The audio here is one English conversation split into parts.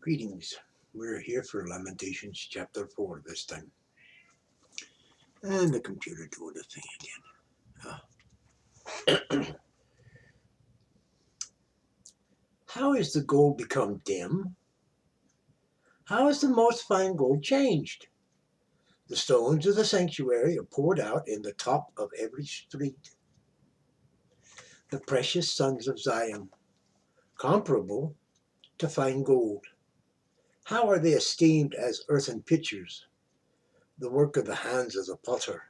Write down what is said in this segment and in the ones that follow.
Greetings. We're here for Lamentations chapter 4 this time. And the computer doing the thing again. How is the gold become dim? How is the most fine gold changed? The stones of the sanctuary are poured out in the top of every street. The precious sons of Zion, comparable to fine gold. How are they esteemed as earthen pitchers, the work of the hands of the potter?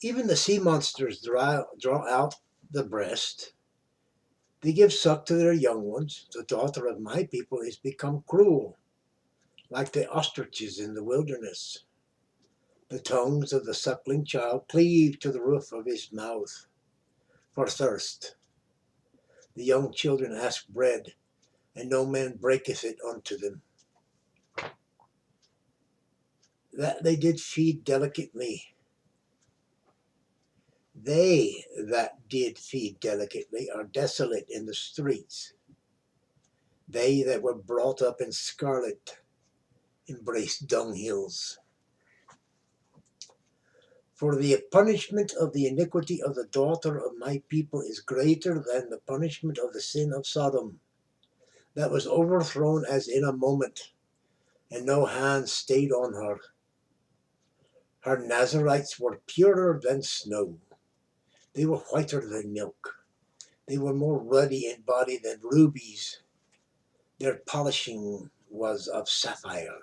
Even the sea monsters draw out the breast. They give suck to their young ones. The daughter of my people is become cruel, like the ostriches in the wilderness. The tongues of the suckling child cleave to the roof of his mouth for thirst. The young children ask bread, and no man breaketh it unto them. That they did feed delicately. They that did feed delicately are desolate in the streets. They that were brought up in scarlet embrace dunghills. For the punishment of the iniquity of the daughter of my people is greater than the punishment of the sin of Sodom, that was overthrown as in a moment, and no hand stayed on her. Her Nazarites were purer than snow. They were whiter than milk. They were more ruddy in body than rubies. Their polishing was of sapphire.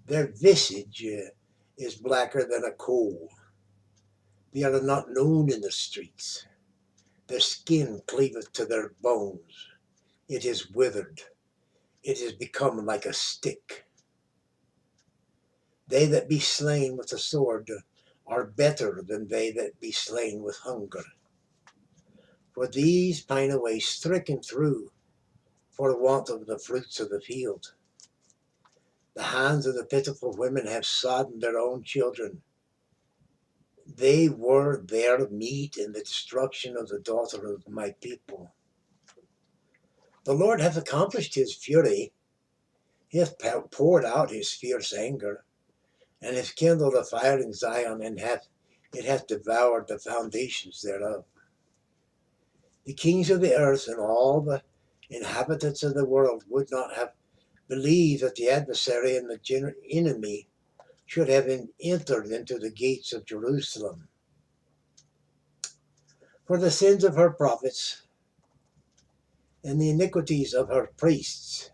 Their visage is blacker than a coal. They are not known in the streets. Their skin cleaveth to their bones. It is withered. It is become like a stick. They that be slain with the sword are better than they that be slain with hunger. For these pine away stricken through for want of the fruits of the field. The hands of the pitiful women have sodden their own children. They were their meat in the destruction of the daughter of my people. The Lord hath accomplished his fury. He hath poured out his fierce anger, and hath kindled a fire in Zion, and it hath devoured the foundations thereof. The kings of the earth and all the inhabitants of the world would not have believed that the adversary and the enemy should have entered into the gates of Jerusalem. For the sins of her prophets and the iniquities of her priests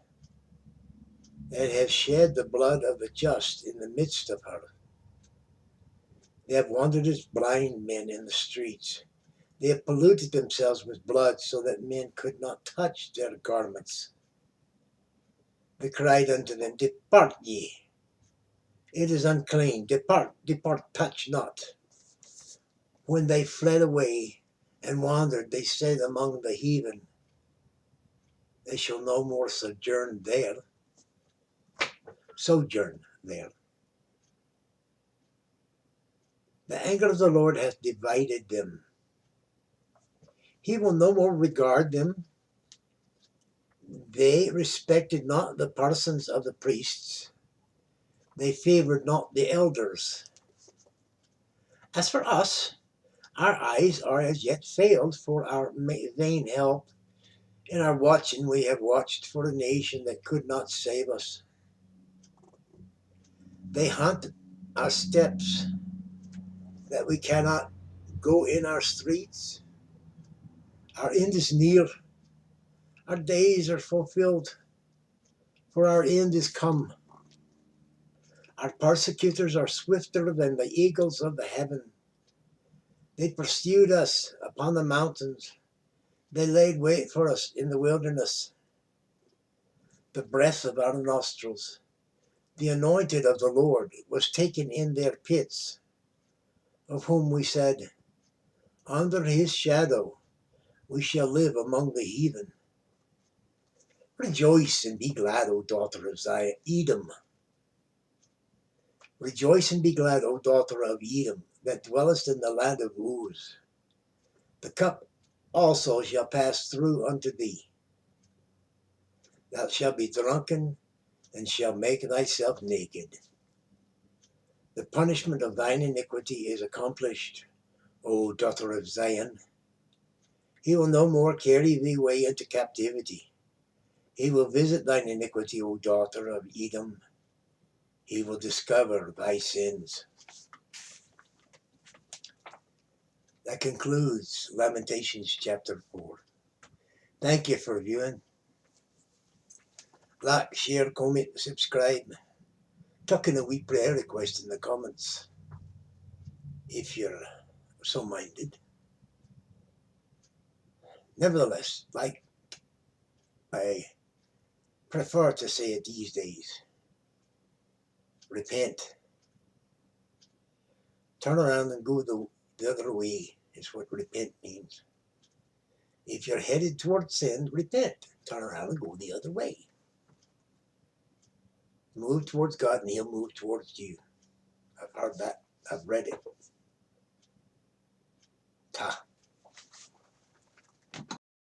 that have shed the blood of the just in the midst of her. They have wandered as blind men in the streets. They have polluted themselves with blood so that men could not touch their garments. They cried unto them, Depart ye. It is unclean. Depart, depart, touch not. When they fled away and wandered, they said among the heathen, They shall no more sojourn there. Sojourn there. The anger of the Lord hath divided them. He will no more regard them. They respected not the parsons of the priests. They favored not the elders. As for us, our eyes are as yet failed for our vain help. In our watching we have watched for a nation that could not save us. They hunt our steps, that we cannot go in our streets. Our end is near. Our days are fulfilled, for our end is come. Our persecutors are swifter than the eagles of the heaven. They pursued us upon the mountains. They laid wait for us in the wilderness. The breath of our nostrils, the anointed of the Lord, was taken in their pits, of whom we said, Under his shadow we shall live among the heathen. Rejoice and be glad, O daughter of Zion, Edom. Rejoice and be glad, O daughter of Edom, that dwellest in the land of Uz. The cup also shall pass through unto thee. Thou shalt be drunken, and shalt make thyself naked. The punishment of thine iniquity is accomplished, O daughter of Zion. He will no more carry thee away into captivity. He will visit thine iniquity, O daughter of Edom. He will discover thy sins. That concludes Lamentations chapter 4. Thank you for viewing. Like, share, comment, subscribe. Tuck in a wee prayer request in the comments if you're so minded. Nevertheless, like I prefer to say it these days, repent. Turn around and go the other way is what repent means. If you're headed towards sin, repent. Turn around and go the other way. Move towards God and He'll move towards you. I've heard that. I've read it.